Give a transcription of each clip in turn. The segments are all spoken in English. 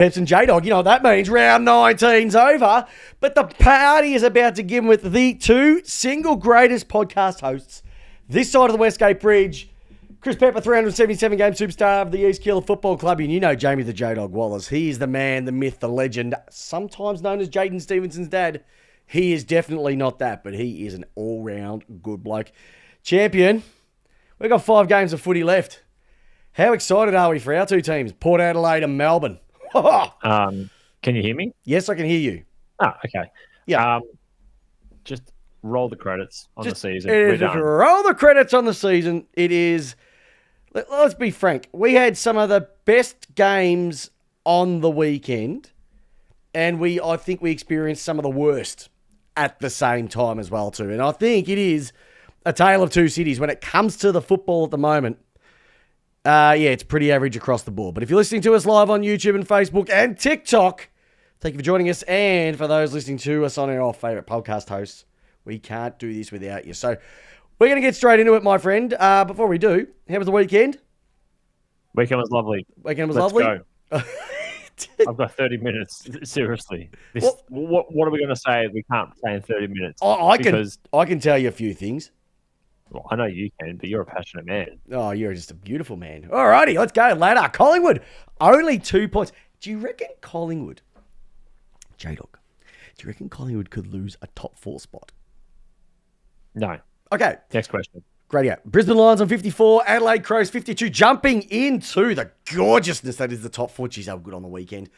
Peps and Jdog, you know what that means. Round 19's over, but the party is about to begin with the two single greatest podcast hosts this side of the Westgate Bridge. Chris Pepper, 377-game superstar of the East Keilor Football Club, and you know Jamie the Jdog Wallace. He is the man, the myth, the legend, sometimes known as Jaden Stevenson's dad. He is definitely not that, but he is an all-round good bloke. Champion, we've got 5 games of footy left. How excited are we for our two teams, Port Adelaide and Melbourne? Can you hear me? Yes, I can hear you. Oh, okay. Yeah. Just roll the credits on the season. Just roll the credits on the season. It is, let's be frank, we had some of the best games on the weekend, and I think we experienced some of the worst at the same time as well too. And I think it is a tale of two cities when it comes to the football at the moment. It's pretty average across the board. But if you're listening to us live on YouTube and Facebook and TikTok, thank you for joining us. And for those listening to us on our favourite podcast hosts, we can't do this without you. So we're going to get straight into it, my friend. Before we do, how was the weekend? Weekend was lovely. Let's lovely? Go. I've got 30 minutes. Seriously. What are we going to say we can't say in 30 minutes? I can tell you a few things. Well, I know you can, but you're a passionate man. Oh, you're just a beautiful man. All righty, let's go. Ladder. Collingwood, only 2 points. Do you reckon Collingwood, Jdog, do you reckon Collingwood could lose a top 4 spot? No. Okay. Next question. Great. Yeah. Brisbane Lions on 54, Adelaide Crows 52, jumping into the gorgeousness that is the top 4. Geez, how good on the weekend.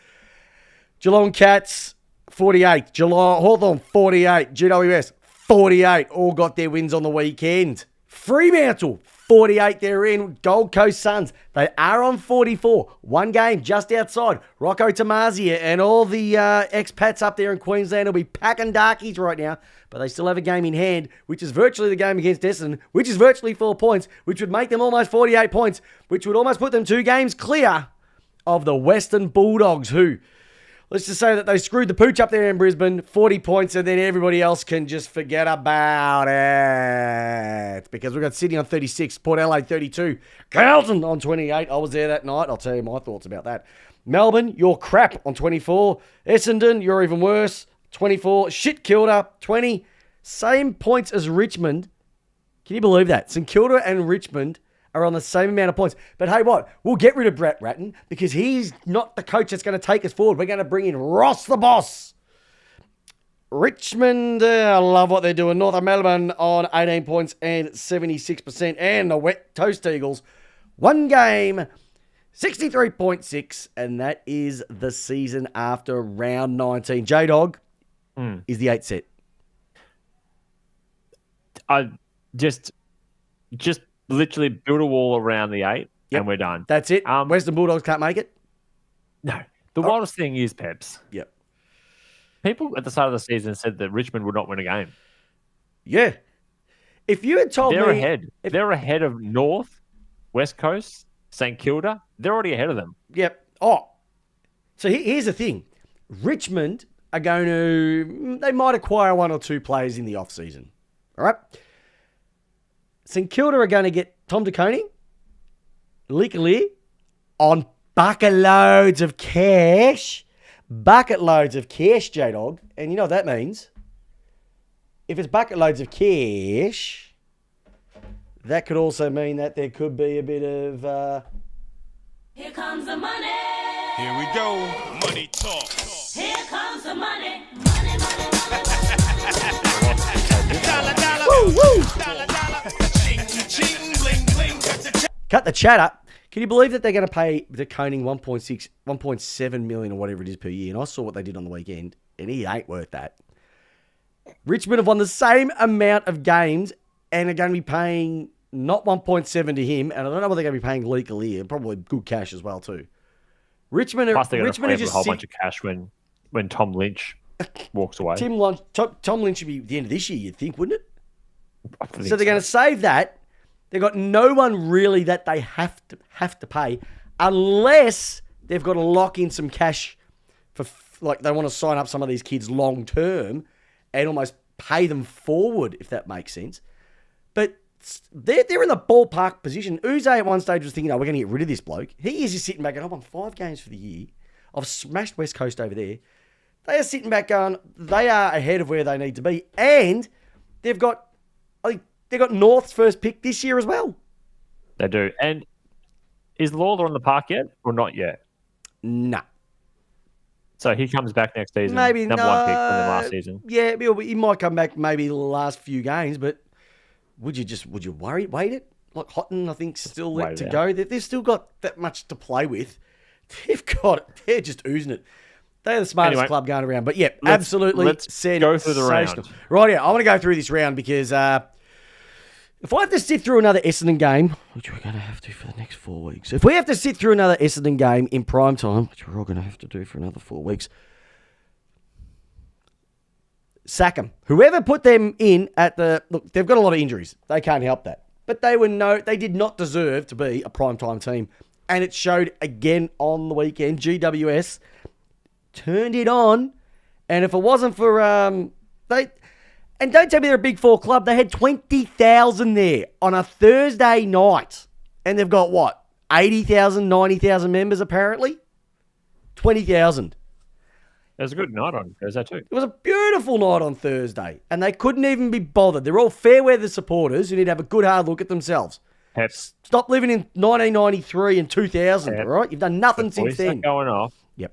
Geelong Cats 48, Hawthorn 48, GWS 48, all got their wins on the weekend. Fremantle, 48 they're in. Gold Coast Suns, they are on 44. One game just outside. Rocco Tamazia and all the expats up there in Queensland will be packing darkies right now, but they still have a game in hand, which is virtually the game against Essendon, which is virtually 4 points, which would make them almost 48 points, which would almost put them 2 games clear of the Western Bulldogs, who... let's just say that they screwed the pooch up there in Brisbane, 40 points, and then everybody else can just forget about it. Because we've got Sydney on 36, Port Adelaide 32, Carlton on 28. I was there that night. I'll tell you my thoughts about that. Melbourne, you're crap on 24. Essendon, you're even worse, 24. Shit Kilda, 20. Same points as Richmond. Can you believe that? St Kilda and Richmond are on the same amount of points. But hey, what? We'll get rid of Brett Ratton because he's not the coach that's going to take us forward. We're going to bring in Ross the Boss. Richmond, I love what they're doing. North of Melbourne on 18 points and 76%. And the Wet Toast Eagles, 1 game, 63.6. And that is the season after round 19. Jdog is the 8 set. I just literally build a wall around the 8 and we're done. That's it. Western Bulldogs can't make it? No. The wildest thing is, Peps. Yep. People at the start of the season said that Richmond would not win a game. Yeah. If you had told they're me... ahead. They're ahead of North, West Coast, St Kilda. They're already ahead of them. Yep. Oh. So here's the thing. Richmond are going to... they might acquire 1 or 2 players in the off-season. All right? St Kilda are going to get Tom DeConing, Lee on bucket loads of cash. Bucket loads of cash, Jdog. And you know what that means? If it's bucket loads of cash, that could also mean that there could be a bit of... Here comes the money. Here we go. Money talk. Here comes the money. Money, money, money. Dollar, dollar. Woo, woo. Dollar, dollar. Ching, bling, bling. Cut the chat up. Can you believe that they're going to pay DeConing 1.7 million or whatever it is per year? And I saw what they did on the weekend, and he ain't worth that. Richmond have won the same amount of games and are going to be paying not 1.7 to him, and I don't know what they're going to be paying Lee Kalia, probably good cash as well too. Richmond are, Plus they're going to Richmond pay a whole bunch of cash when Tom Lynch walks away. Tom Lynch should be at the end of this year, you'd think, wouldn't it? So they're going to save that. They've got no one really that they have to pay unless they've got to lock in some cash for, like, they want to sign up some of these kids long term and almost pay them forward, if that makes sense. But they're in the ballpark position. Uze at one stage was thinking, we're going to get rid of this bloke. He is just sitting back and, I won 5 games for the year. I've smashed West Coast over there. They are sitting back going, they are ahead of where they need to be. And they've got North's first pick this year as well. They do. And is Lawler on the park yet or not yet? Nah. So he comes back next season. Maybe number one pick from the last season. Yeah, he might come back maybe the last few games, but would you wait it? Like Houghton, I think, still left to go. They've still got that much to play with. They're just oozing it. They're the smartest club going around. But yeah, absolutely let's go through the round. Right, yeah, I want to go through this round because if I have to sit through another Essendon game, which we're going to have to for the next 4 weeks. If we have to sit through another Essendon game in prime time, which we're all going to have to do for another 4 weeks, sack them. Whoever put them in at the... Look, they've got a lot of injuries. They can't help that. But they did not deserve to be a prime time team. And it showed again on the weekend. GWS turned it on. And if it wasn't for... And don't tell me they're a Big Four club. They had 20,000 there on a Thursday night. And they've got, what, 80,000, 90,000 members apparently? 20,000. It was a good night on Thursday too. It was a beautiful night on Thursday. And they couldn't even be bothered. They're all fair weather supporters who need to have a good hard look at themselves. Peps. Stop living in 1993 and 2000, all right? You've done nothing since then. Going off. Yep.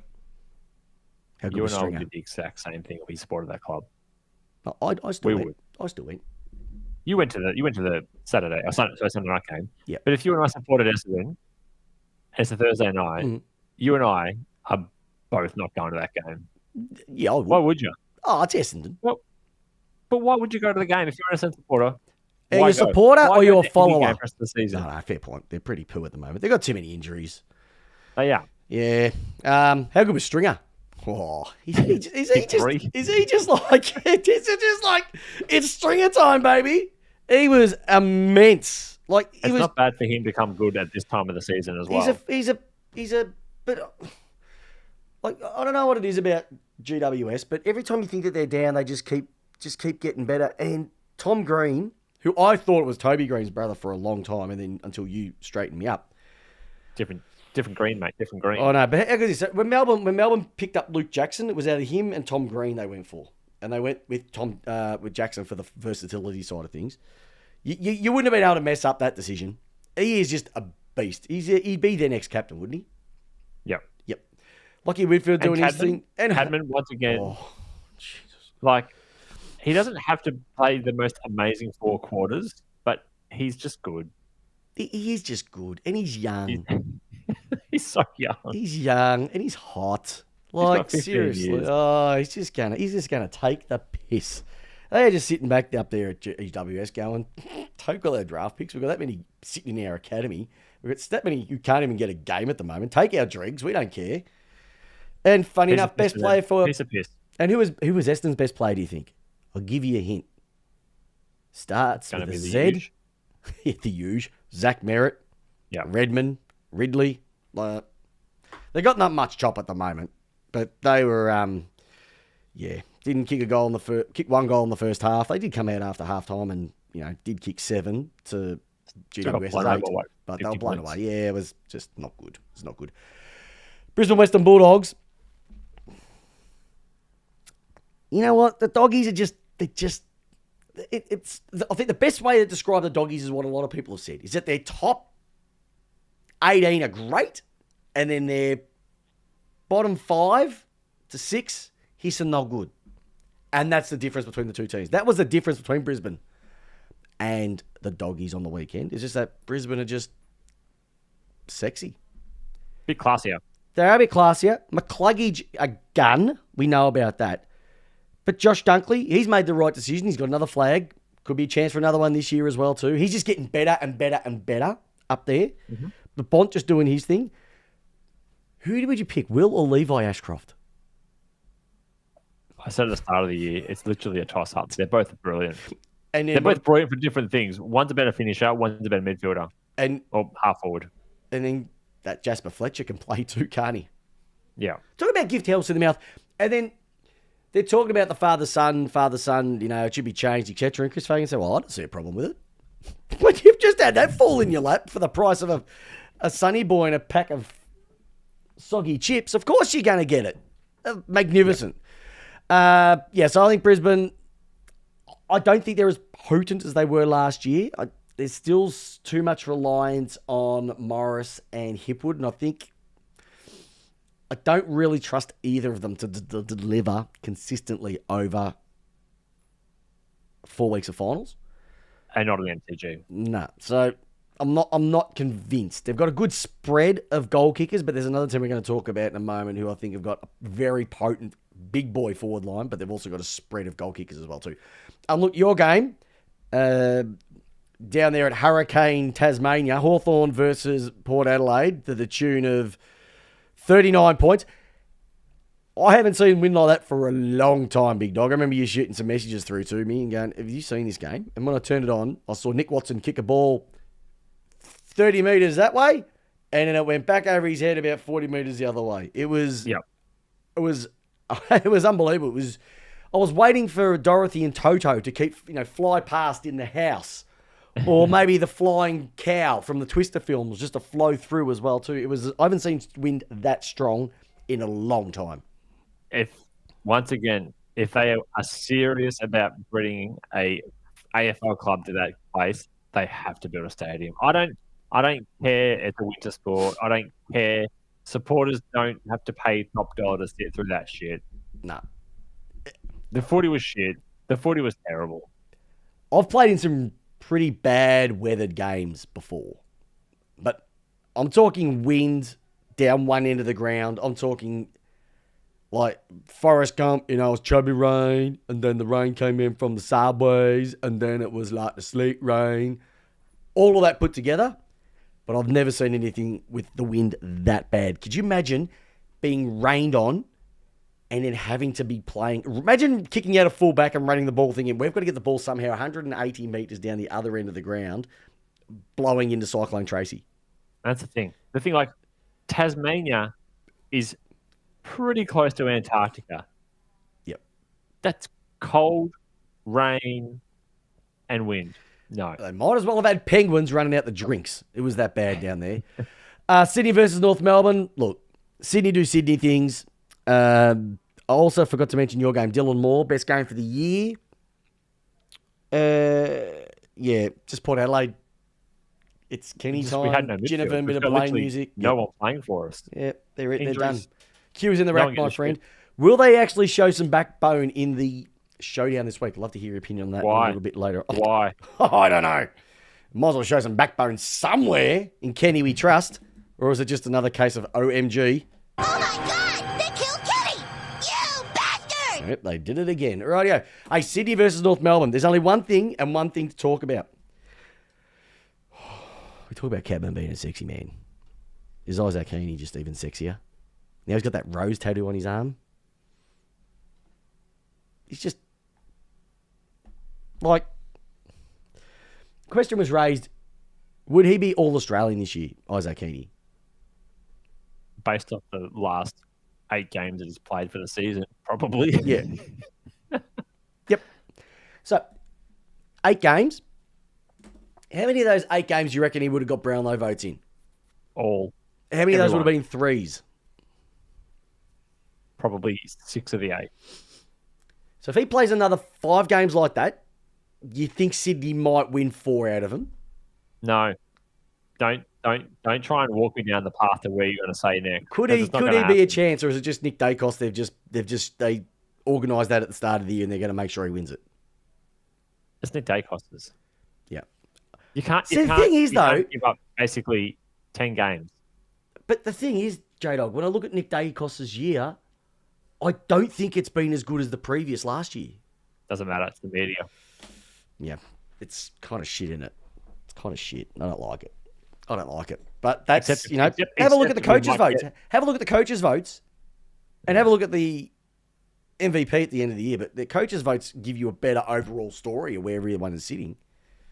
How good You was and I Stringer? did the exact same thing if we supported that club. I still We went. would. I still went. You went to the Saturday night game. Yeah. But if you and I supported Essendon, it's a Thursday night. You and I are both not going to that game. Yeah, I would. Why would you? Oh, it's Essendon. Well, but why would you go to the game if you're an Essendon supporter? Are you a supporter or you're a follower? For the rest of the season? No, fair point. They're pretty poo at the moment. They've got too many injuries. Oh, yeah. Yeah. How good was Stringer? Oh, is he just like it's Stringer time, baby? He was immense. Like it's not bad for him to come good at this time of the season as well. But like I don't know what it is about GWS, but every time you think that they're down, they just keep getting better. And Tom Green, who I thought was Toby Green's brother for a long time, and then until you straightened me up. Different green, mate. Different green. Oh no, but how good is that? When Melbourne picked up Luke Jackson, it was out of him and Tom Green they went for, and they went with with Jackson for the versatility side of things. You wouldn't have been able to mess up that decision. He is just a beast. He'd be their next captain, wouldn't he? Yep. Lockie Whitfield doing his thing, and Cadman once again. Oh, Jesus. Like he doesn't have to play the most amazing 4 quarters, but he's just good. He is just good, and he's young. He's so young. He's young and he's hot. Like seriously, years. He's just gonna take the piss. They're just sitting back up there at GWS going, take all our draft picks. We've got that many sitting in our academy. We've got that many who can't even get a game at the moment. Take our dregs. We don't care. And funny enough, best player for piece of piss. And who was Eston's best player? Do you think? I'll give you a hint. Starts with a Z. Yeah, the huge Zach Merritt. Yeah. Redmond, Ridley. They got not much chop at the moment, but they were, didn't kick one goal in the first half. They did come out after half time and, did kick 7 to GWS's 8, but they were blown away. Yeah, it was just not good. It's not good. Brisbane Western Bulldogs. You know what? The doggies are I think the best way to describe the doggies is what a lot of people have said, is that their top 18 are great, and then their bottom 5 to 6, hiss and not good. And that's the difference between the two teams. That was the difference between Brisbane and the doggies on the weekend. It's just that Brisbane are just sexy. Bit classier. They're a bit classier. McCluggage, a gun. We know about that. But Josh Dunkley, he's made the right decision. He's got another flag. Could be a chance for another one this year as well too. He's just getting better and better and better up there. Mm-hmm. The Bont just doing his thing. Who would you pick, Will or Levi Ashcroft? I said at the start of the year, it's literally a toss-up. They're both brilliant. And they're both brilliant for different things. One's a better finisher, one's a better midfielder. Or half forward. And then that Jasper Fletcher can play too, can't he? Yeah. Talk about gift helps in the mouth. And then they're talking about the father-son, it should be changed, etc. And Chris Fagan said, well, I don't see a problem with it. But you've just had that fall in your lap for the price of a Sunny Boy and a pack of soggy chips, of course you're going to get it. Magnificent. So I think Brisbane, I don't think they're as potent as they were last year. There's still too much reliance on Morris and Hipwood, and I don't really trust either of them to deliver consistently over 4 weeks of finals. And not an MTG. No. So I'm not convinced. They've got a good spread of goal kickers, but there's another team we're going to talk about in a moment who I think have got a very potent big boy forward line, but they've also got a spread of goal kickers as well too. Look, your game down there at Hurricane Tasmania, Hawthorn versus Port Adelaide to the tune of 39 points. I haven't seen win like that for a long time, Big Dog. I remember you shooting some messages through to me and going, have you seen this game? And when I turned it on, I saw Nick Watson kick a ball 30 metres that way, and then it went back over his head about 40 metres the other way. It was unbelievable. I was waiting for Dorothy and Toto to keep, fly past in the house. Or maybe the flying cow from the Twister films just to flow through as well too. I haven't seen wind that strong in a long time. If they are serious about bringing a AFL club to that place, they have to build a stadium. I don't care. It's a winter sport. I don't care. Supporters don't have to pay top dollar to sit through that shit. No. The footy was shit. The footy was terrible. I've played in some pretty bad weathered games before, but I'm talking wind down one end of the ground. I'm talking like Forrest Gump, it was chubby rain, and then the rain came in from the sideways, and then it was like the sleet rain. All of that put together, but I've never seen anything with the wind that bad. Could you imagine being rained on and then having to be playing? Imagine kicking out a fullback and running the ball thinking, we've got to get the ball somehow 180 metres down the other end of the ground, blowing into Cyclone Tracy. That's the thing. Like Tasmania is pretty close to Antarctica. Yep. That's cold, rain, and wind. No. They might as well have had penguins running out the drinks. It was that bad down there. Sydney versus North Melbourne. Look, Sydney do Sydney things. I also forgot to mention your game, Dylan Moore, best game for the year. Just Port Adelaide. It's Kenny time. We had no Jennifer, bit of Blaine music. No one playing for us. Yeah, they're done. Q's in the rack, my friend. Will they actually show some backbone in the showdown this week? I'd love to hear your opinion on that a little bit later. Why? I don't know. Might as well show some backbone somewhere in Kenny we trust. Or is it just another case of OMG? Oh my God! They killed Kenny! You bastard! Yep, they did it again. Rightio. Hey, Sydney versus North Melbourne. There's only one thing and one thing to talk about. We talk about Cadman being a sexy man. Is Isaac Heaney just even sexier? Now he's got that rose tattoo on his arm. He's just... Like... Question was raised, would he be All-Australian this year, Isaac Heaney? Based off the last 8 games that he's played for the season, probably. Yeah. Yep. So, 8 games. How many of those 8 games do you reckon he would have got Brownlow votes in? All. How many of those would have been threes? Probably 6 of the 8. So if he plays another 5 games like that, you think Sydney might win 4 out of them? No. Don't try and walk me down the path to where you're going to say next. Could he be a chance, or is it just Nick Dacos? They organised that at the start of the year and they're going to make sure he wins it. It's Nick Dacos's. Yeah. You can't. See, the thing is, though, give up basically 10 games. But the thing is, Jdog, when I look at Nick Dacos's year, I don't think it's been as good as the previous last year. Doesn't matter. It's the media. Yeah, it's kind of shit in it. It's kind of shit. I don't like it. But that's, have a look at the coaches' votes. Have a look at the coaches' votes and have a look at the MVP at the end of the year. But the coaches' votes give you a better overall story of where everyone is sitting.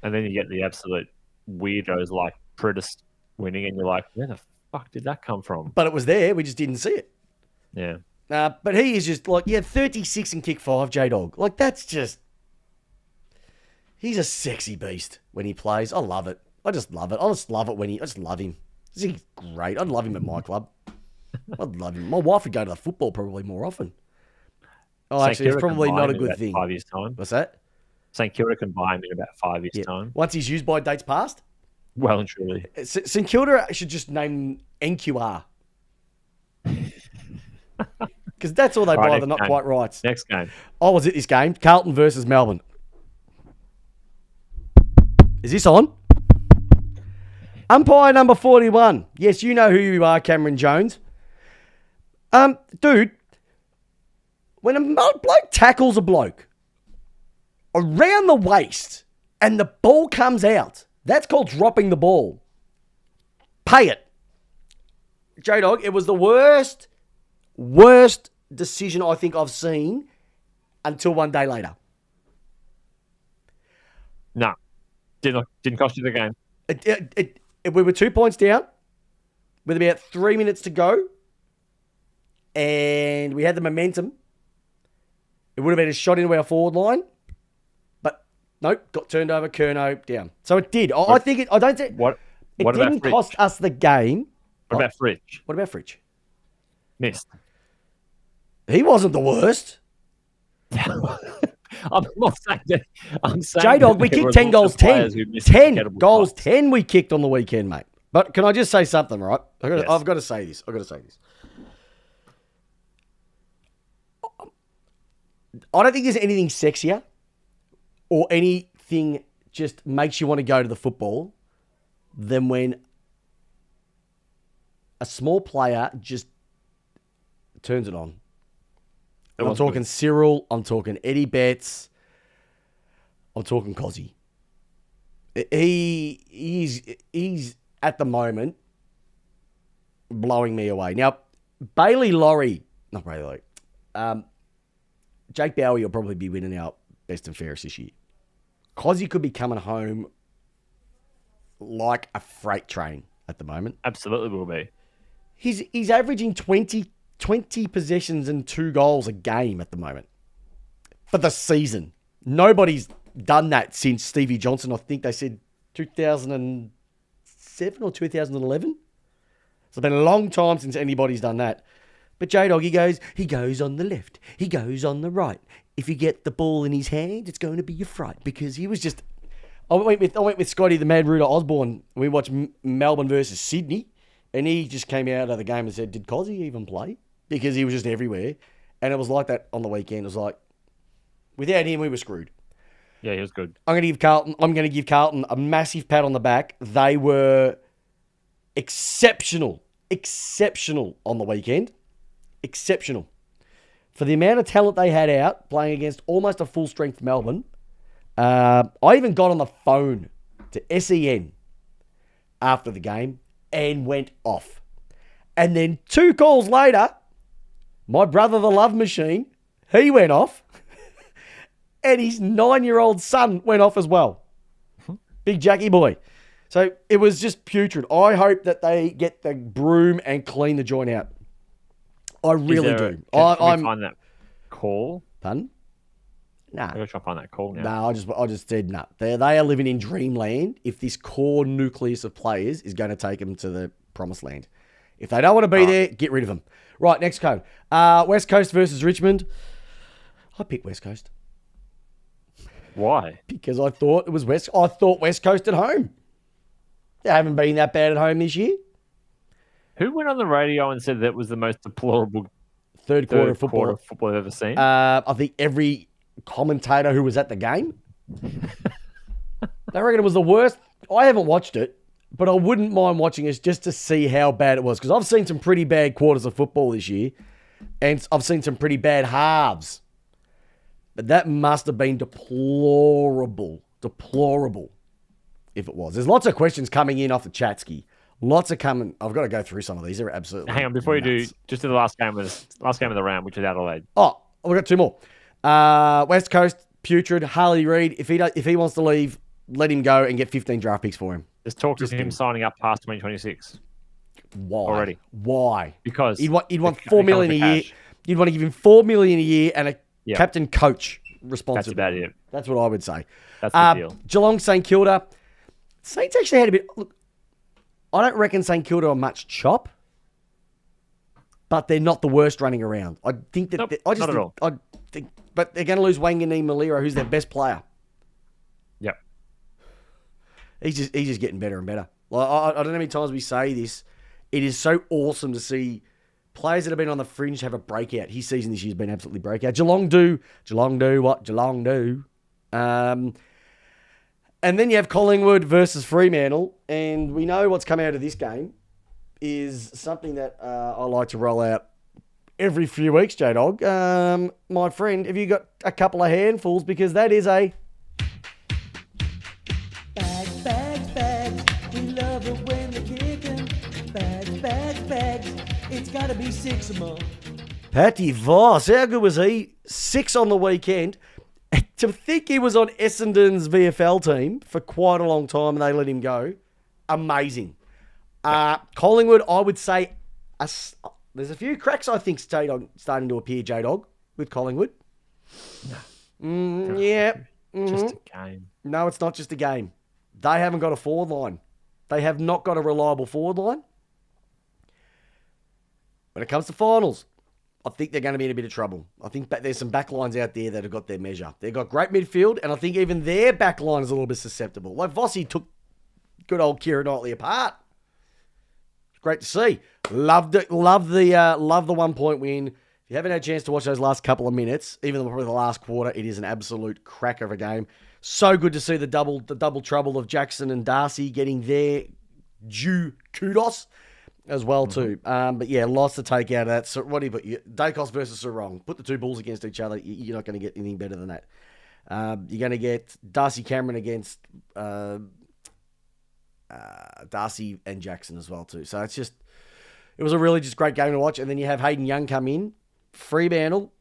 And then you get the absolute weirdos like Pritis winning, and you're like, where the fuck did that come from? But it was there. We just didn't see it. Yeah. But he is just like, 36 and kick 5, Jdog. Like, that's just... He's a sexy beast when he plays. I love it. I just love it. I just love it when I just love him. He's great. I'd love him at my club. I'd love him. My wife would go to the football probably more often. Oh, St. actually, it's Kilda can probably buy not him a in good about thing. 5 years' time. What's that? St. Kilda can buy him in about 5 years' Yeah. time. Once he's used by dates past, Well and truly. St Kilda should just name NQR. Because that's all they buy. Right, They're next not game. quite right. Next game. I was at this game. Carlton versus Melbourne. Is this on? Umpire number 41. Yes, you know who you are, Cameron Jones. Dude, when a bloke tackles a bloke around the waist and the ball comes out, that's called dropping the ball. Pay it. Jdog, it was the worst decision I think I've seen until one day later. No. Didn't cost you the game. We were 2 points down with about 3 minutes to go, and we had the momentum. It would have been a shot into our forward line, but nope, got turned over. Kerno down. So it did. I think it. I don't think What it about didn't Fritsch? cost us the game. What about Fritsch? What about Fritsch? Missed. He wasn't the worst. I'm not saying that. I'm saying Jdog, we that there kicked were 10 lots goals, of players 10. who missed 10 incredible goals, shots. 10 we kicked on the weekend, mate. But can I just say something, right? Yes. I've got to say this. I don't think there's anything sexier or anything just makes you want to go to the football than when a small player just turns it on. And I'm talking Cyril. I'm talking Eddie Betts. I'm talking Cozzy. He's at the moment blowing me away. Now, Jake Bowie will probably be winning our best and fairest this year. Cozzy could be coming home like a freight train at the moment. Absolutely will be. He's averaging 20 possessions and 2 goals a game at the moment for the season. Nobody's done that since Stevie Johnson. I think they said 2007 or 2011. It's been a long time since anybody's done that. But Jdog, he goes on the left. He goes on the right. If you get the ball in his hand, it's going to be your fright. Because he was just... I went with Scotty the Mad Rooter Osborne. We watched Melbourne versus Sydney. And he just came out of the game and said, did Cozzy even play? Because he was just everywhere. And it was like that on the weekend. It was like, without him, we were screwed. Yeah, he was good. I'm going to give Carlton a massive pat on the back. They were exceptional on the weekend. Exceptional. For the amount of talent they had out, playing against almost a full-strength Melbourne. I even got on the phone to SEN after the game and went off. And then 2 calls later, my brother, the Love Machine, he went off. And his 9-year-old son went off as well. Big Jackie boy. So it was just putrid. I hope that they get the broom and clean the joint out. I really do. Can we find that call? Pardon? Nah. I'm going to try and find that call now. No, I just said no. They are living in dreamland if this core nucleus of players is going to take them to the promised land. If they don't want to be there, get rid of them. Right, next code. West Coast versus Richmond. I picked West Coast. Why? Because I thought it was West. I thought West Coast at home. They haven't been that bad at home this year. Who went on the radio and said that was the most deplorable Third quarter football I've ever seen? I think every commentator who was at the game. They reckon it was the worst. I haven't watched it, but I wouldn't mind watching it just to see how bad it was. Because I've seen some pretty bad quarters of football this year, and I've seen some pretty bad halves. But that must have been deplorable. Deplorable, if it was. There's lots of questions coming in off the Chatsky. Lots of coming. I've got to go through some of these. They're absolutely Hang on, before you nuts. do, just to the last game of the round, which is Adelaide. Oh, we've got 2 more. West Coast, putrid. Harley Reid, if he wants to leave, let him go and get 15 draft picks for him. There's talk of him signing up past 2026 Why? already. Why? Because You'd want it 4 comes million a with year. cash. You'd want to give him 4 million a year and a Yep. captain coach That's responsibility. about it. That's what I would say. That's the deal. Geelong, St Kilda. Saints actually had a bit. Look, I don't reckon St Kilda are much chop. but they're not the worst running around. I think that Nope, I just not at all. I think, but they're going to lose Wangani Malira, who's their best player. Yep. He's just getting better and better. Like I don't know how many times we say this. It is so awesome to see players that have been on the fringe have a breakout. His season this year has been absolutely breakout. Geelong do what Geelong do. And then you have Collingwood versus Fremantle, and we know what's come out of this game is something that I like to roll out every few weeks, Jdog. My friend, have you got a couple of handfuls? Because that is a... Bags, bags, bags. We love it when they're kicking. Bags, bags, bags. It's got to be 6 of them. Patty Voss, how good was he? 6 on the weekend. To think he was on Essendon's VFL team for quite a long time and they let him go, amazing. Collingwood, I would say, there's a few cracks I think starting to appear, Jdog, with Collingwood. Yeah. Just a game. No, it's not just a game. They haven't got a forward line. They have not got a reliable forward line. When it comes to finals, I think they're going to be in a bit of trouble. I think there's some back lines out there that have got their measure. They've got great midfield, and I think even their back line is a little bit susceptible. Like Vossi took good old Kieran Knightley apart. It's great to see. Love the 1 point win. If you haven't had a chance to watch those last couple of minutes, even probably the last quarter, it is an absolute cracker of a game. So good to see the double trouble of Jackson and Darcy getting their due kudos as well too. But yeah, lots to take out of that. So what do you put? Dacos versus Sarong. Put the two Bulls against each other. You're not going to get anything better than that. You're going to get Darcy Cameron against Darcy and Jackson as well too. So it was a really just great game to watch. And then you have Hayden Young come in. Fremantle,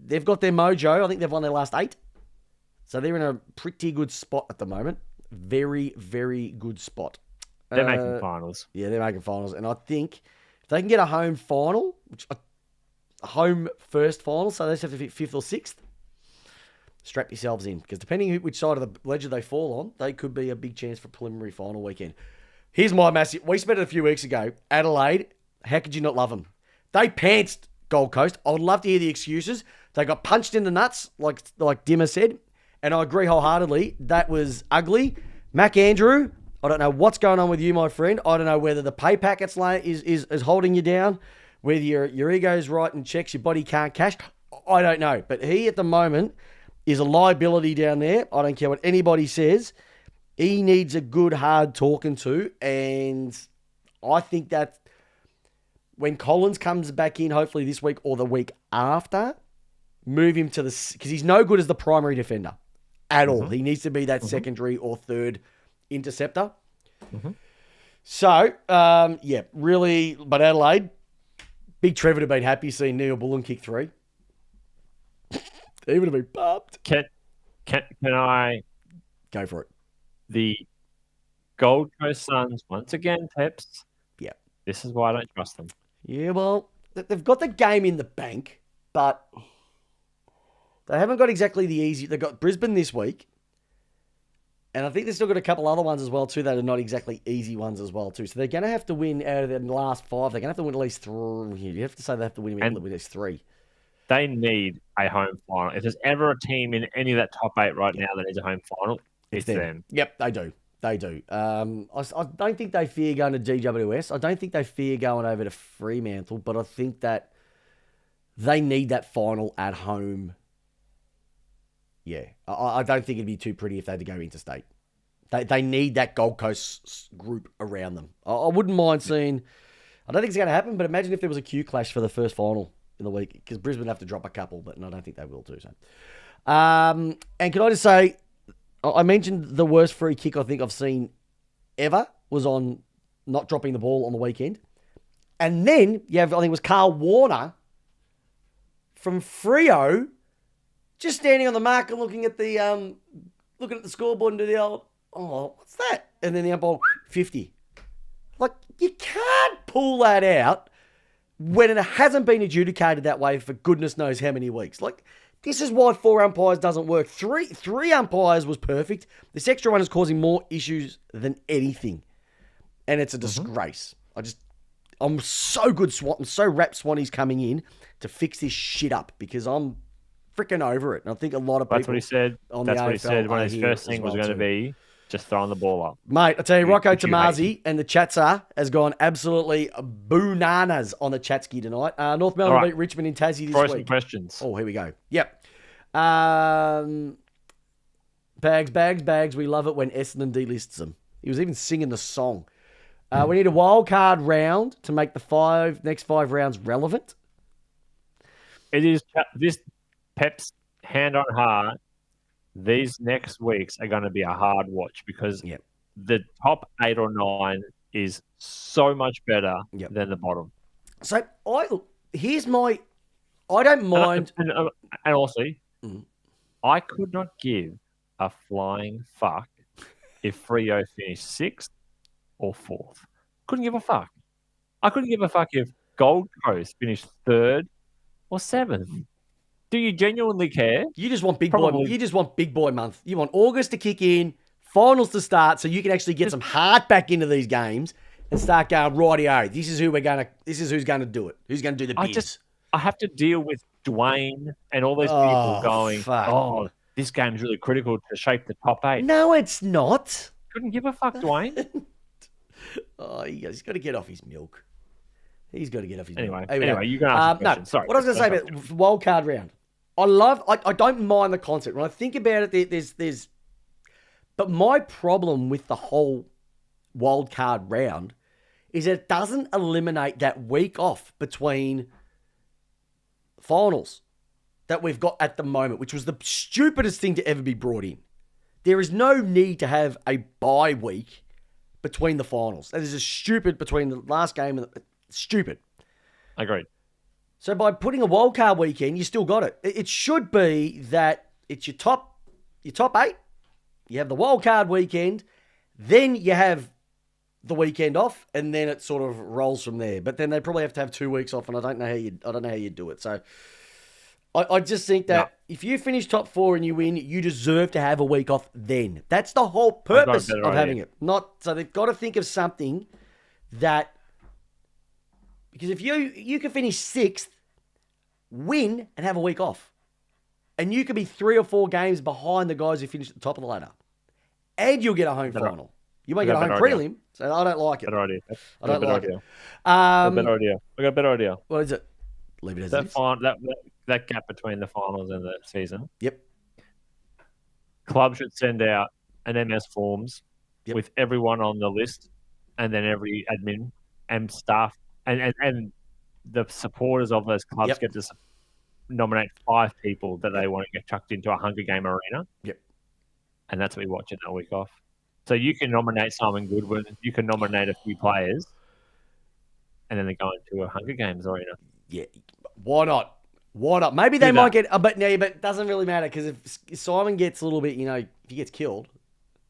they've got their mojo. I think they've won their last 8. So they're in a pretty good spot at the moment. Very, very good spot. They're making finals. Yeah, they're making finals. And I think if they can get a home final, a home first final, so they just have to fit 5th or 6th, strap yourselves in. Because depending which side of the ledger they fall on, they could be a big chance for preliminary final weekend. Here's my massive... We spent it a few weeks ago. Adelaide, how could you not love them? They pantsed Gold Coast. I would love to hear the excuses. They got punched in the nuts, like Dimmer said. And I agree wholeheartedly. That was ugly. Mac Andrew... I don't know what's going on with you, my friend. I don't know whether the pay packets is holding you down, whether your ego's right and checks your body can't cash. I don't know. But he, at the moment, is a liability down there. I don't care what anybody says. He needs a good, hard talking to. And I think that when Collins comes back in, hopefully this week or the week after, move him to because he's no good as the primary defender at all. He needs to be that secondary or third interceptor. So, yeah, really, but Adelaide, Big Trevor would have been happy seeing Neil Bullen kick 3. He would have been pumped. Can I Go for it. the Gold Coast Suns once again, Peps? Yeah. This is why I don't trust them. Yeah, well, they've got the game in the bank, but they haven't got exactly the easy. They've got Brisbane this week. And I think they've still got a couple other ones as well, too, that are not exactly easy ones as well, too. So they're going to have to win out of the last 5. They're going to have to win at least 3. You have to say they have to win at least 3. They need a home final. If there's ever a team in any of that top 8 right now that needs a home final, it's them. Yep, they do. They do. I don't think they fear going to GWS. I don't think they fear going over to Fremantle, but I think that they need that final at home. Yeah, I don't think it'd be too pretty if they had to go interstate. They need that Gold Coast group around them. I wouldn't mind seeing... I don't think it's going to happen, but imagine if there was a Q clash for the first final in the week, because Brisbane have to drop a couple, but I don't think they will do so. And can I just say, I mentioned the worst free kick I think I've seen ever was on not dropping the ball on the weekend. And then you have, I think it was Carl Warner from Freo, just standing on the mark and looking at the scoreboard and do the old, oh, what's that? And then the umpire, 50. Like, you can't pull that out when it hasn't been adjudicated that way for goodness knows how many weeks. Like, this is why 4 umpires doesn't work. Three umpires was perfect. This extra one is causing more issues than anything. And it's a disgrace. I'm so good. I'm so wrapped Swanee's coming in to fix this shit up because I'm freaking over it. And I think a lot of people. That's what he said. on That's the what he AFL said. One are of his here first as things was well going to too. be just throwing the ball up. Mate, I tell you, Rocco which you hate. Tomazi and the Chatsa has gone absolutely bananas on the Chatski tonight. North Melbourne All right. beat Richmond in Tassie this Throw some week. questions. Oh, here we go. Yep. Bags. We love it when Essendon delists them. He was even singing the song. We need a wild card round to make the next five rounds relevant. It is this Peps hand on heart. These next weeks are going to be a hard watch because Yep. the top 8 or 9 is so much better Yep. than the bottom. So here's my. I don't mind. And also, Mm. I could not give a flying fuck if Freo finished 6th or 4th. Couldn't give a fuck. I couldn't give a fuck if Gold Coast finished 3rd or 7th. Do you genuinely care? You just want big boy. Probably. You just want big boy month. You want August to kick in, finals to start, so you can actually get some heart back into these games and start going rightio. This is who's going to do it. Who's going to do the biz? I have to deal with Dwayne and all those people Oh, going, fuck. oh, this game's really critical to shape the top 8. No, it's not. Couldn't give a fuck, Dwayne. Oh, he's got to get off his milk. He's got to get off his Anyway, milk. Here we go. you can ask a question. No, Sorry. what I was going to say about wild card round. I don't mind the concept. When I think about it, there's. But my problem with the whole wild card round is that it doesn't eliminate that week off between finals that we've got at the moment, which was the stupidest thing to ever be brought in. There is no need to have a bye week between the finals. That is just stupid between the last game and stupid. Agreed. So by putting a wildcard weekend, you still got it. It should be that it's your top 8. You have the wildcard weekend, then you have the weekend off, and then it sort of rolls from there. But then they probably have to have 2 weeks off, and I don't know how you do it. So I just think that if you finish top 4 and you win, you deserve to have a week off then. That's the whole purpose of having it. So they've got to think of something that, because if you can finish 6th, win and have a week off, and you could be 3 or 4 games behind the guys who finished at the top of the ladder, and you'll get a home final. You might get a home prelim, so I don't like it. Better idea. I don't like it. Better idea. I got a better idea. What is it? Leave it as it is. That gap between the finals and the season. Yep. Club should send out an MS forms with everyone on the list, and then every admin and staff and the supporters of those clubs get to nominate 5 people that they want to get chucked into a Hunger Game arena. Yep. And that's what we watch in that week off. So you can nominate Simon Goodwin, you can nominate a few players, and then they go into a Hunger Games arena. Yeah. Why not? Maybe they might get, but it doesn't really matter because if Simon gets a little bit, if he gets killed,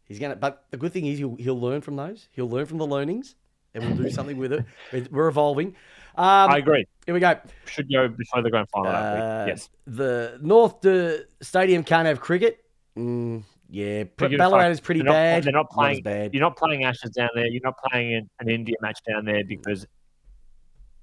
he's gonna. But the good thing is he'll learn from those. He'll learn from the learnings, and we'll do something with it. We're evolving. I agree. Here we go. Should go before the grand final that week. Yes. The North Stadium can't have cricket. Yeah, Ballarat is pretty bad. They're not playing. Bad. You're not playing Ashes down there. You're not playing an India match down there because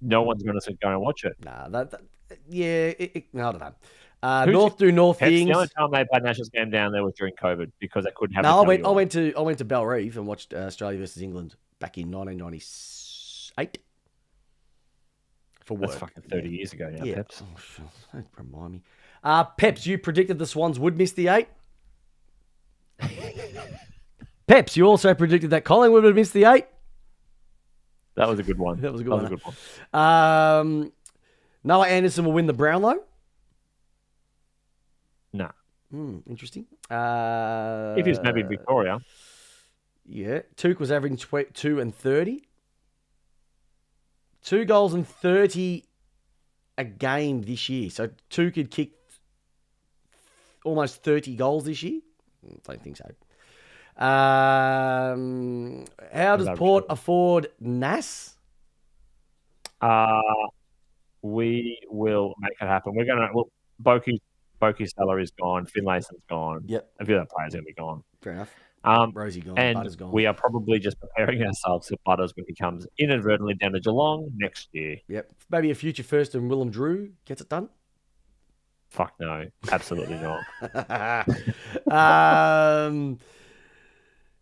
no one's going to go and watch it. Nah, no, I don't know. North do North Peps, things. the only time they played an Ashes game down there was during COVID because they couldn't have. No, I went to Bellerive and watched Australia versus England back in 1998 for work. That's fucking 30 years ago now, Peps. Oh, sure. Don't remind me. Peps, you predicted the Swans would miss the 8. Peps, you also predicted that Collingwood would miss the 8. That was a good one. That was a good one. Noah Anderson will win the Brownlow. No. Interesting. If he's maybe Victoria. Yeah. Tuke was averaging 2 and 30. 2 goals and 30 a game this year. So Tuke had kicked almost 30 goals this year. Don't think so. How does Port afford Nas? We will make it happen. We're gonna. Boki's salary is gone. Finlayson's gone. Yep. A few other players are gonna be gone. Fair enough. Rosie gone. And Butter's gone. we are probably just preparing ourselves for Butters when he comes inadvertently down to Geelong next year. Yep. Maybe a future first and Willem Drew gets it done. Fuck no, absolutely not.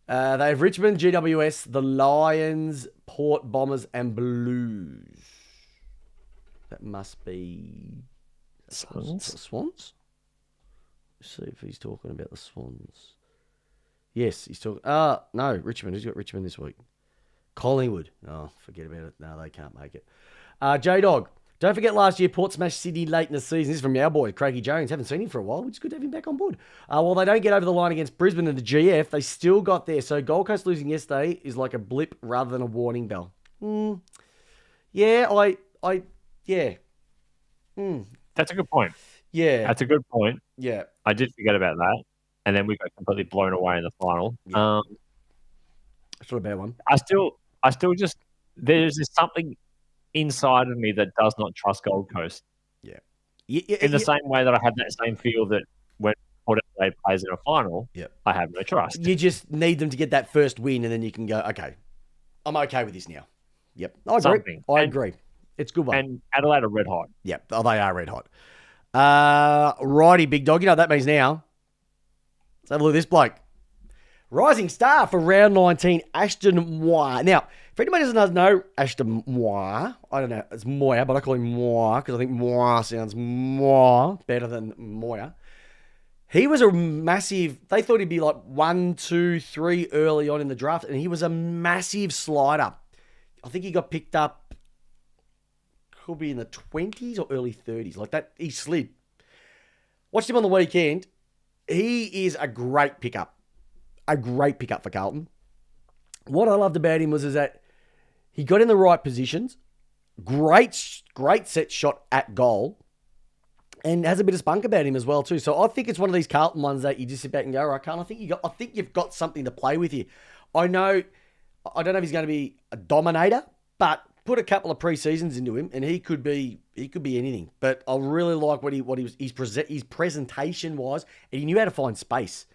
They have Richmond, GWS, the Lions, Port Bombers, and Blues. That must be Swans? Swans? Let's see if he's talking about the Swans. Yes, he's talking. No, Richmond. Who's got Richmond this week? Collingwood. Oh, forget about it. No, they can't make it. Jdog. Don't forget last year, Port smashed Sydney late in the season. This is from our boy, Craigie Jones. Haven't seen him for a while, which is good to have him back on board. While they don't get over the line against Brisbane and the GF, they still got there. So Gold Coast losing yesterday is like a blip rather than a warning bell. Yeah, yeah. That's a good point. Yeah. That's a good point. Yeah. I did forget about that. And then we got completely blown away in the final. Yeah. It's not a bad one. I still just, there's just something inside of me that does not trust Gold Coast. Yeah. In the same way that I have that same feel that when Port Adelaide plays in a final, I have no trust. You just need them to get that first win, and then you can go, okay, I'm okay with this now. Yep. I agree. Something. I agree. It's a good one. And Adelaide are red hot. Yep. Oh, they are red hot. Righty, big dog. You know what that means now? Let's have a look at this bloke. Rising star for round 19, Ashton Moir. Now, if anybody doesn't know Ashton Moir, I don't know, it's Moir, but I call him Moir because I think Moir sounds more better than Moir. He was a massive, they thought he'd be like 1, 2, 3 early on in the draft, and he was a massive slider. I think he got picked up, could be in the 20s or early 30s. Like that, he slid. Watched him on the weekend. He is a great pickup. A great pickup for Carlton. What I loved about him was that he got in the right positions. Great set shot at goal. And has a bit of spunk about him as well too. So I think it's one of these Carlton ones that you just sit back and go, all right, Carlton, I think you've got something to play with here. I don't know if he's going to be a dominator, but put a couple of pre-seasons into him and he could be anything. But I really like his presentation was, and he knew how to find space.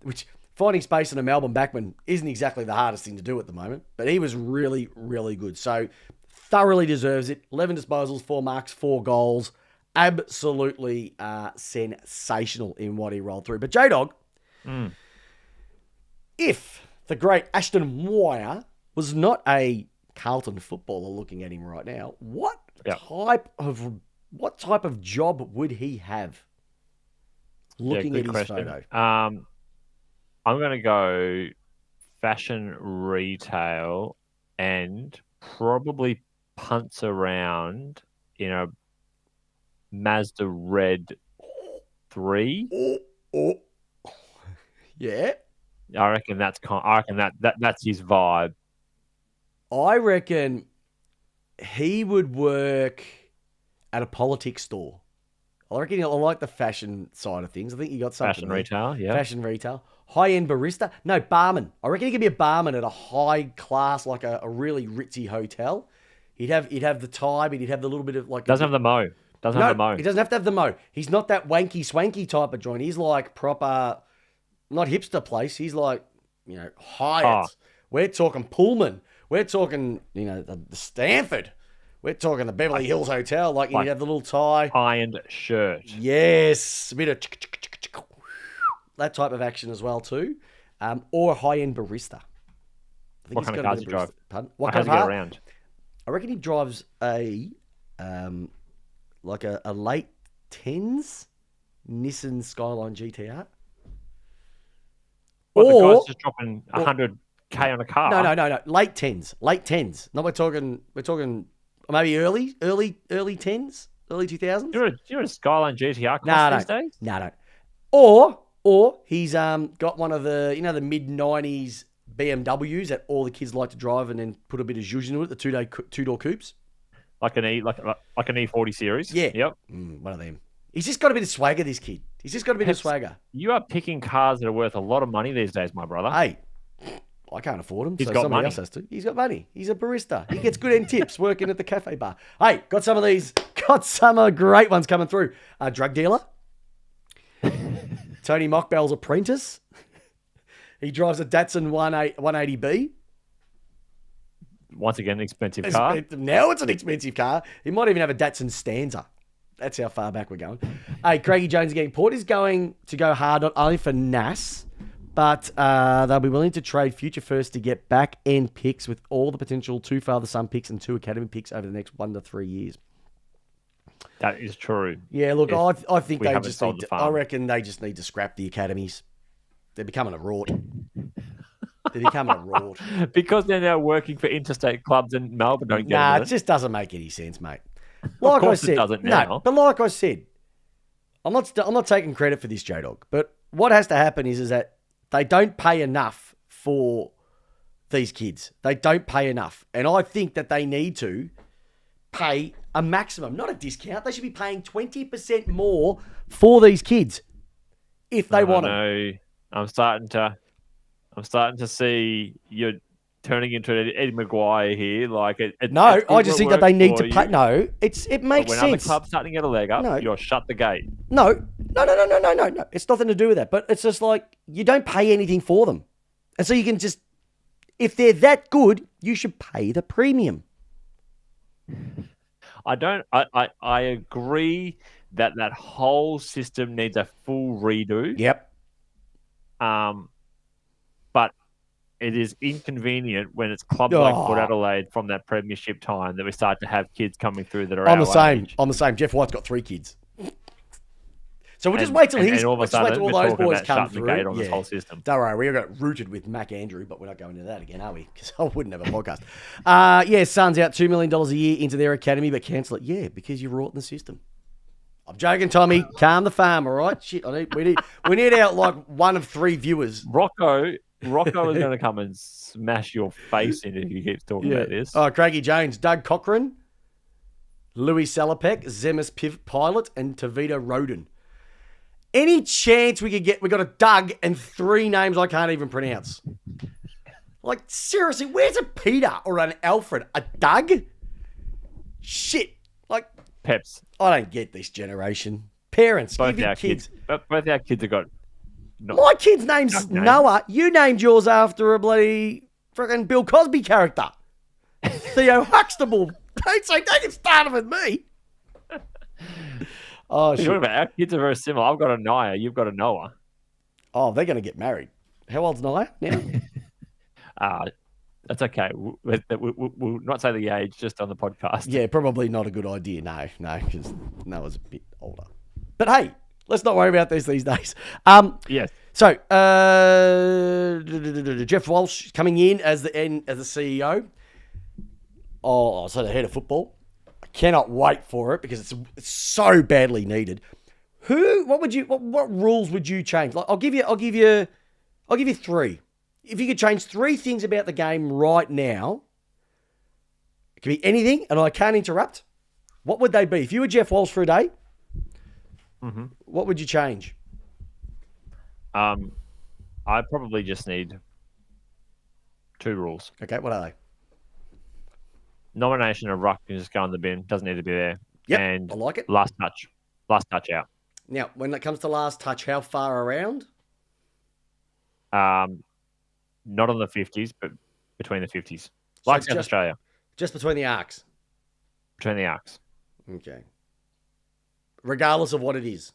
Which finding space in a Melbourne backman isn't exactly the hardest thing to do at the moment, but he was really, really good. So thoroughly deserves it. 11 disposals, 4 marks, 4 goals. Absolutely sensational in what he rolled through. But Jdog, if the great Ashton Moir was not a Carlton footballer looking at him right now, what type of job would he have? Looking at his photo. I'm going to go fashion retail and probably punts around in a Mazda Red 3. Yeah. I reckon that's his vibe. I reckon he would work at a politics store. I reckon I like the fashion side of things. I think you got something. Fashion retail, yeah. Fashion retail. High-end barista. No, barman. I reckon he could be a barman at a high class, like a really ritzy hotel. He'd have the tie, but he'd have the little bit of like... Doesn't have the mo. He doesn't have to have the mo. He's not that wanky swanky type of joint. He's like proper, not hipster place. He's like, Hyatt. We're talking Pullman. We're talking, the Stanford. We're talking the Beverly Hills Hotel. Like, you have the little tie. Ironed shirt. Yes. A bit of that type of action as well too. Or a high-end barista. What kind of cars do you drive? Pardon? What kind of car? Get around? I reckon he drives a late 10s Nissan Skyline GTR. The guy's just dropping 100K on a car. No. Late 10s. No, we're talking maybe early 10s, early 2000s. You're a Skyline GTR cost these days? No. Or he's got one of the the mid-90s BMWs that all the kids like to drive and then put a bit of zhuzh into it, the two-door coupes. Like an E40 series? Yeah. Yep. One of them. He's just got a bit of swagger, this kid. He's just got a bit of swagger. You are picking cars that are worth a lot of money these days, my brother. Hey, I can't afford them, He's so got somebody money. else has to. He's got money. He's a barista. He gets good end tips working at the cafe bar. Hey, got some great ones coming through. Drug dealer. Tony Mockbell's apprentice. He drives a Datsun 180B. Once again, an expensive car. Now it's an expensive car. He might even have a Datsun Stanza. That's how far back we're going. Hey, Craigie Jones again. Port is going to go hard not only for Nas, but they'll be willing to trade future first to get back end picks with all the potential 2 father-son picks and 2 academy picks over the next 1 to 3 years. That is true. Yeah, look, I think we they haven't just sold need the to, I farm. reckon they just need to scrap the academies. They're becoming a rort. They're becoming a rort. Because they're now working for interstate clubs in Melbourne. Don't get Nah, it. it just doesn't make any sense, mate. Of course it doesn't now. No, but like I said, I'm not taking credit for this, Jdog. But what has to happen is that they don't pay enough for these kids. They don't pay enough, and I think that they need to pay a maximum, not a discount. They should be paying 20% more for these kids if they want them. No, I'm starting to see you're turning into an Eddie Maguire here. Like No, it's I just think that they need to pay. you. No, it makes When sense. other clubs starting to get a leg up, No. you're shut the gate. No. It's nothing to do with that. But it's just like you don't pay anything for them. And so you can just, if they're that good, you should pay the premium. I agree that whole system needs a full redo. Yep. But it is inconvenient when it's clubs like Port Oh. Adelaide from that premiership time that we start to have kids coming through that are I'm our the same. age. I'm the same. Jeff White's got 3 kids. So we'll just And- wait till and he's, all of a we'll just wait sudden, till all we're those talking boys about come shutting the through. gate on this whole system. Don't worry, we got rooted with Mac Andrew, but we're not going into that again, are we? Because I wouldn't have a podcast. Yeah, Suns out $2 million a year into their academy, but cancel it. Yeah, because you're rotting the system. I'm joking, Tommy. Calm the farm, all right? Shit, we need out like 1 of 3 viewers. Rocco is going to come and smash your face in if he keeps talking about this. Oh, Craigie Jones, Doug Cochran, Louis Salopek, Zemis Pilot, and Tavita Roden. Any chance we could get? We got a Doug and 3 names I can't even pronounce. Like seriously, where's a Peter or an Alfred? A Doug? Shit! Like Peps. I don't get this generation. Parents, Both give your our kids. both our kids have got. My kid's name's Duck names. Noah. You named yours after a bloody freaking Bill Cosby character. Theo Huxtable. Don't get started with me. Oh, You're shit. talking about our kids are very similar. I've got a Naya, you've got a Noah. Oh, they're going to get married. How old's Naya now? That's okay. We'll not say the age just on the podcast. Yeah, probably not a good idea. No, because Noah's a bit older. But hey, let's not worry about this these days. Yes. So, Jeff Walsh coming in as the CEO. Oh, so the head of football. I cannot wait for it because it's so badly needed. What rules would you change? Like, I'll give you 3. If you could change 3 things about the game right now, it could be anything, and I can't interrupt. What would they be? If you were Jeff Walsh for a day, what would you change? I probably just need 2 rules. Okay, what are they? Nomination of ruck can just go in the bin. Doesn't need to be there. Yep, And I like it. last touch out. Now, when it comes to last touch, how far around? Not on the 50s, but between the 50s. Like South Australia. Just between the arcs. Between the arcs. Okay. Regardless of what it is.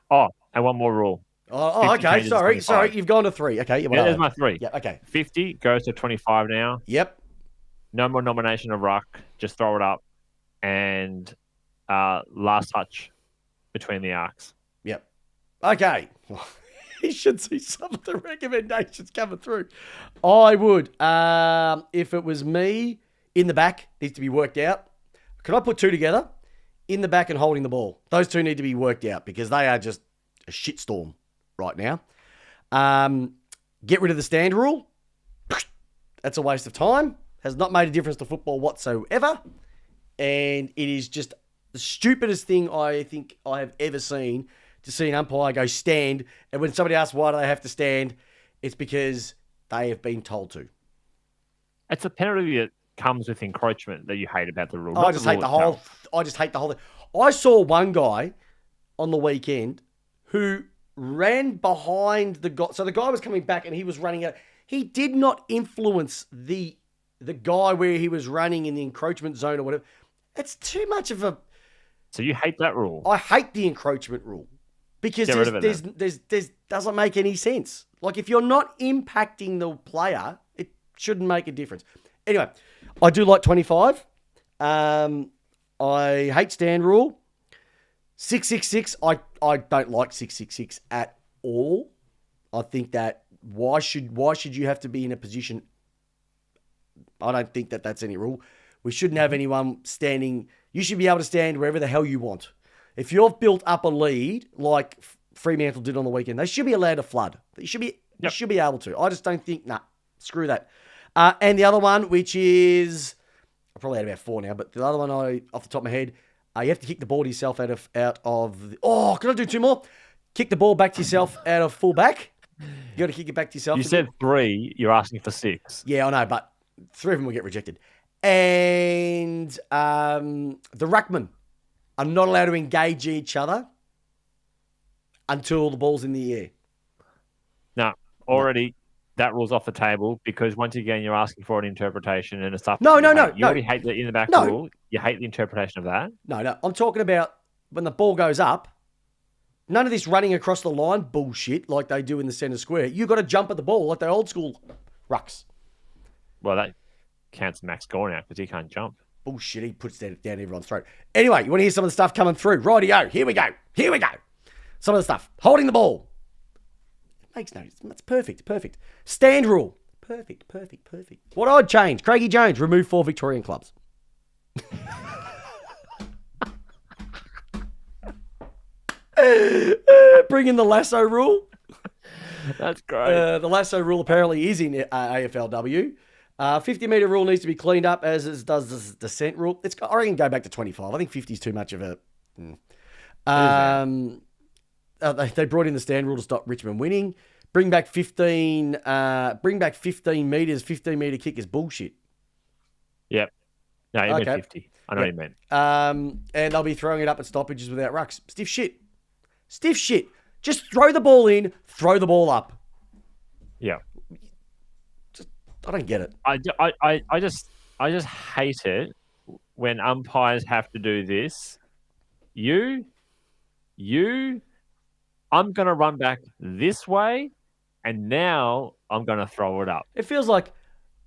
Oh, and one more rule. Oh, 50 okay. changes to Sorry. 25. You've gone to 3. Okay. Yeah, Yeah, there's my 3. Yeah, okay. 50 goes to 25 now. Yep. No more nomination of ruck. Just throw it up. And last touch between the arcs. Yep. Okay. You should see some of the recommendations coming through. I would. If it was me, in the back needs to be worked out. Could I put 2 together? In the back and holding the ball. Those 2 need to be worked out because they are just a shitstorm right now. Get rid of the stand rule. That's a waste of time. Has not made a difference to football whatsoever. And it is just the stupidest thing I think I have ever seen, to see an umpire go stand. And when somebody asks why do they have to stand, it's because they have been told to. It's a penalty that comes with encroachment that you hate about the rule. I just hate the whole thing. I saw one guy on the weekend who ran behind the guy. So the guy was coming back and he was running out. He did not influence the guy where he was running in the encroachment zone or whatever. It's too much of a... So you hate that rule? I hate the encroachment rule because Get rid of it there's doesn't make any sense. Like if you're not impacting the player, it shouldn't make a difference. Anyway, I do like 25. I hate stand rule. 666. I don't like 666 at all. I think that why should you have to be in a position? I don't think that that's any rule. We shouldn't have anyone standing. You should be able to stand wherever the hell you want. If you've built up a lead like Fremantle did on the weekend, they should be allowed to flood. You should be able to. I just don't think, screw that. And the other one, which is, I probably had about 4 now, but the other one off the top of my head, you have to kick the ball to yourself out of the, can I do 2 more? Kick the ball back to yourself out of full back. You got to kick it back to yourself. You said 3, you're asking for 6. Yeah, I know, but 3 of them will get rejected. And the ruckman are not allowed to engage each other until the ball's in the air. No, already that rule's off the table because once again you're asking for an interpretation and a stuff. No. You already hate the in the back rule. You hate the interpretation of that. No. I'm talking about when the ball goes up. None of this running across the line bullshit like they do in the centre square. You got to jump at the ball like the old school rucks. Well, that counts Max score now because he can't jump. Bullshit. He puts that down everyone's throat. Anyway, you want to hear some of the stuff coming through? Rightio. Here we go. Some of the stuff. Holding the ball. It makes no sense. That's perfect. Stand rule. Perfect. What I'd change. Craigie Jones, remove 4 Victorian clubs. Bring in the lasso rule. That's great. The lasso rule apparently is in AFLW. 50-metre rule needs to be cleaned up, as does the descent rule. I reckon go back to 25. I think 50 is too much of a... They brought in the stand rule to stop Richmond winning. Bring back 15 metres. 15-metre kick is bullshit. Yep. No, you meant 50. I know what you meant. And they'll be throwing it up at stoppages without rucks. Stiff shit. Just throw the ball in, throw the ball up. Yeah. I don't get it. I just hate it when umpires have to do this. I'm going to run back this way, and now I'm going to throw it up. It feels like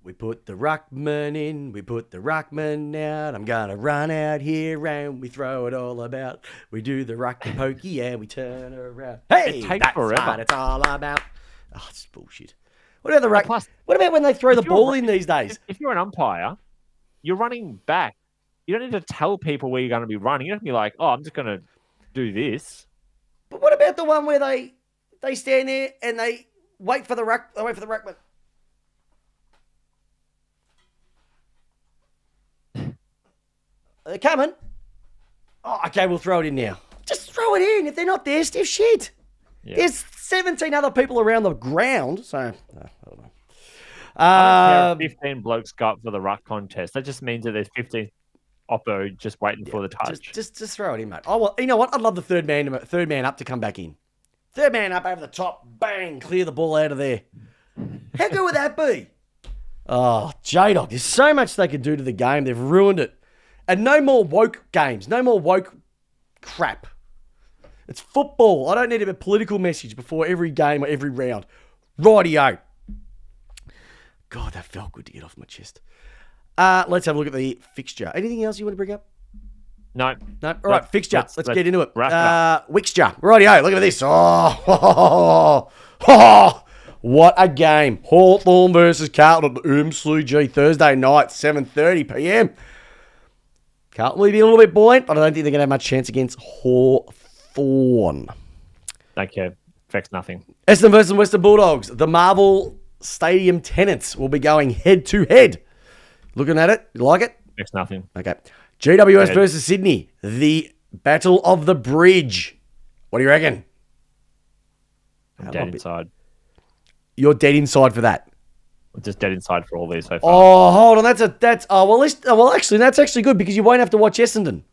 we put the ruckman in, we put the ruckman out. I'm going to run out here and we throw it all about. We do the rucky pokey and we turn around. Hey, it takes that's forever. what it's all about. Oh, it's bullshit. What about the ruck? What about when they throw the ball in these days? If you're an umpire, you're running back. You don't need to tell people where you're going to be running. You don't have to be like, I'm just going to do this. But what about the one where they stand there and they wait for the ruck? They wait for the ruckman. Are they coming? Oh, okay, we'll throw it in now. Just throw it in. If they're not there, stiff shit. Yeah. There's 17 other people around the ground, so I don't know. I don't care if 15 blokes go up for the ruck contest. That just means that there's 15 oppo just waiting for the touch. Just throw it in, mate. Oh, well, you know what? I'd love the third man up to come back in. Third man up over the top, bang, clear the ball out of there. How good would that be? Oh, Jdog, there's so much they could do to the game. They've ruined it. And no more woke games. No more woke crap. It's football. I don't need a political message before every game or every round. Rightio. God, that felt good to get off my chest. Let's have a look at the fixture. Anything else you want to bring up? No. All right, fixture. Let's get into it. Wixture. Rightio. Look at this. What a game. Hawthorn versus Carlton at MCG Thursday night, 7:30 p.m. Carlton will be a little bit buoyant, but I don't think they're going to have much chance against Hawthorn. Don't care. Affects nothing. Essendon versus Western Bulldogs. The Marvel Stadium tenants will be going head-to-head. Looking at it, you like it? Affects nothing. Okay. GWS versus Sydney. The Battle of the Bridge. What do you reckon? I'm dead inside. You're dead inside for that. I'm just dead inside for all these so far. Oh, hold on. That's actually, that's actually good because you won't have to watch Essendon.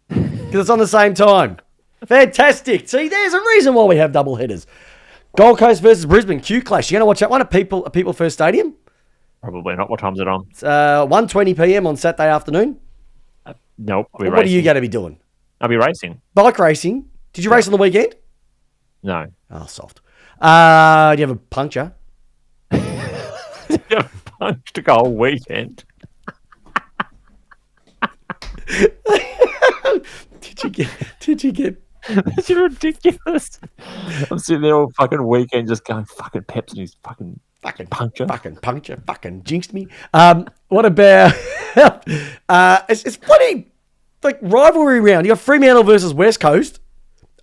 Because it's on the same time. Fantastic. See, there's a reason why we have double headers. Gold Coast versus Brisbane, Q Clash. You going to watch that one at People First Stadium? Probably not. What time's it on? It's 1:20 p.m. on Saturday afternoon. Nope. I'll be What are you racing. going to be doing? I'll be racing. Bike racing. Did you race on the weekend? No. Oh, soft. Do you have a puncture? Punched a whole weekend. Did you get This is ridiculous. I'm sitting there all fucking weekend just going, fucking Peps and his fucking puncture. fucking puncture, fucking jinxed me. What about it's funny, like rivalry round. You got Fremantle versus West Coast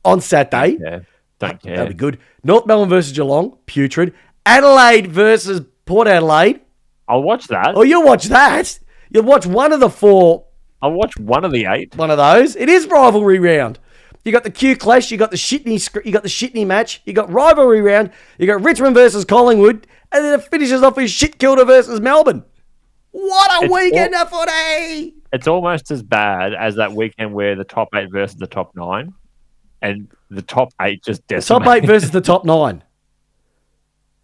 on Saturday. Yeah, don't care. That'll be good. North Melbourne versus Geelong, putrid. Adelaide versus Port Adelaide. I'll watch that. Oh, you'll watch that. You'll watch one of the four. I'll watch one of the 8. One of those. It is rivalry round. You got the Q Clash. You got the Shitney match. You got rivalry round. You got Richmond versus Collingwood, and then it finishes off with Shit Kilda versus Melbourne. What a weekend of footy! It's almost as bad as that weekend where the top 8 versus the top 9, and the top 8 just decimated. Top 8 versus the top 9.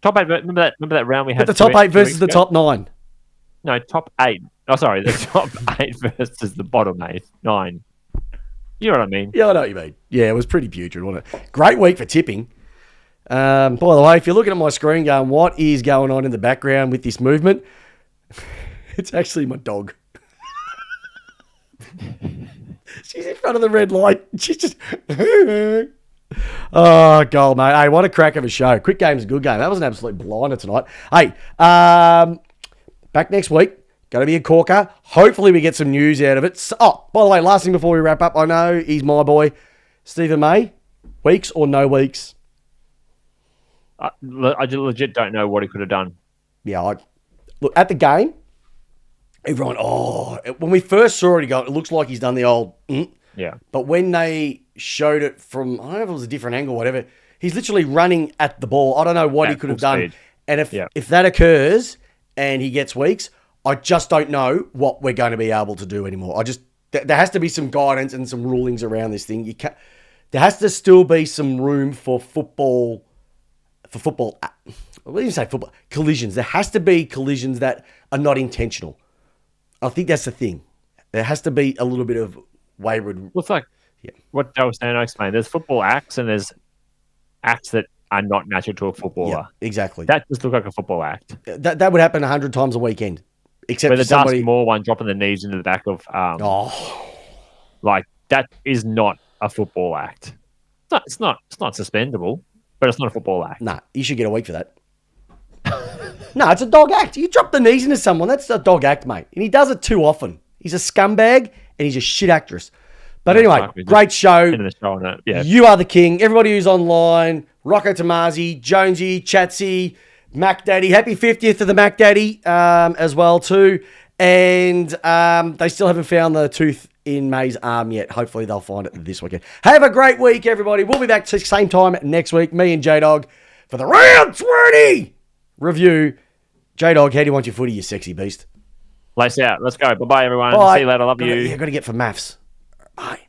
Top 8. Remember that round we had? But the top 8 versus the ago? top 9. No, top 8. Oh, sorry, the top 8 versus the bottom 9. You know what I mean? Yeah, I know what you mean. Yeah, it was pretty putrid, wasn't it? Great week for tipping. By the way, if you're looking at my screen going, what is going on in the background with this movement? It's actually my dog. She's in front of the red light. She's just... Oh, goal, mate. Hey, what a crack of a show. Quick game's a good game. That was an absolute blinder tonight. Hey, back next week. Going to be a corker. Hopefully we get some news out of it. So, by the way, last thing before we wrap up, I know he's my boy, Stephen May. Weeks or no weeks? I legit don't know what he could have done. Yeah, look, at the game, everyone, when we first saw it, it looks like he's done the old, Yeah. But when they showed it from, I don't know if it was a different angle or whatever, he's literally running at the ball. I don't know what he could have done. Speed. And if that occurs and he gets weeks, I just don't know what we're going to be able to do anymore. There has to be some guidance and some rulings around this thing. There has to still be some room for football. What do you say? Football collisions. There has to be collisions that are not intentional. I think that's the thing. There has to be a little bit of wayward. Well, it's like what Joe was saying. I explained. There's football acts and there's acts that are not natural to a footballer. Yeah, exactly. That just looked like a football act. That would happen 100 times a weekend. Except Where the for somebody... Dust Moore one dropping the knees into the back of like that is not a football act. It's not suspendable, but it's not a football act. Nah, you should get a week for that. No, it's a dog act. You drop the knees into someone, that's a dog act, mate. And he does it too often. He's a scumbag and he's a shit actress. But anyway, great show. Yeah. You are the king. Everybody who's online, Rocco Tomasi, Jonesy, Chatsy, Mac Daddy. Happy 50th to the Mac Daddy as well too. And they still haven't found the tooth in May's arm yet. Hopefully they'll find it this weekend. Have a great week, everybody. We'll be back to the same time next week. Me and Jdog for the round 20 review. Jdog, how do you want your footy, you sexy beast? Lace out. Let's go. Bye-bye, everyone. Bye. See you later. Love you. Yeah, got to get for maths. Bye.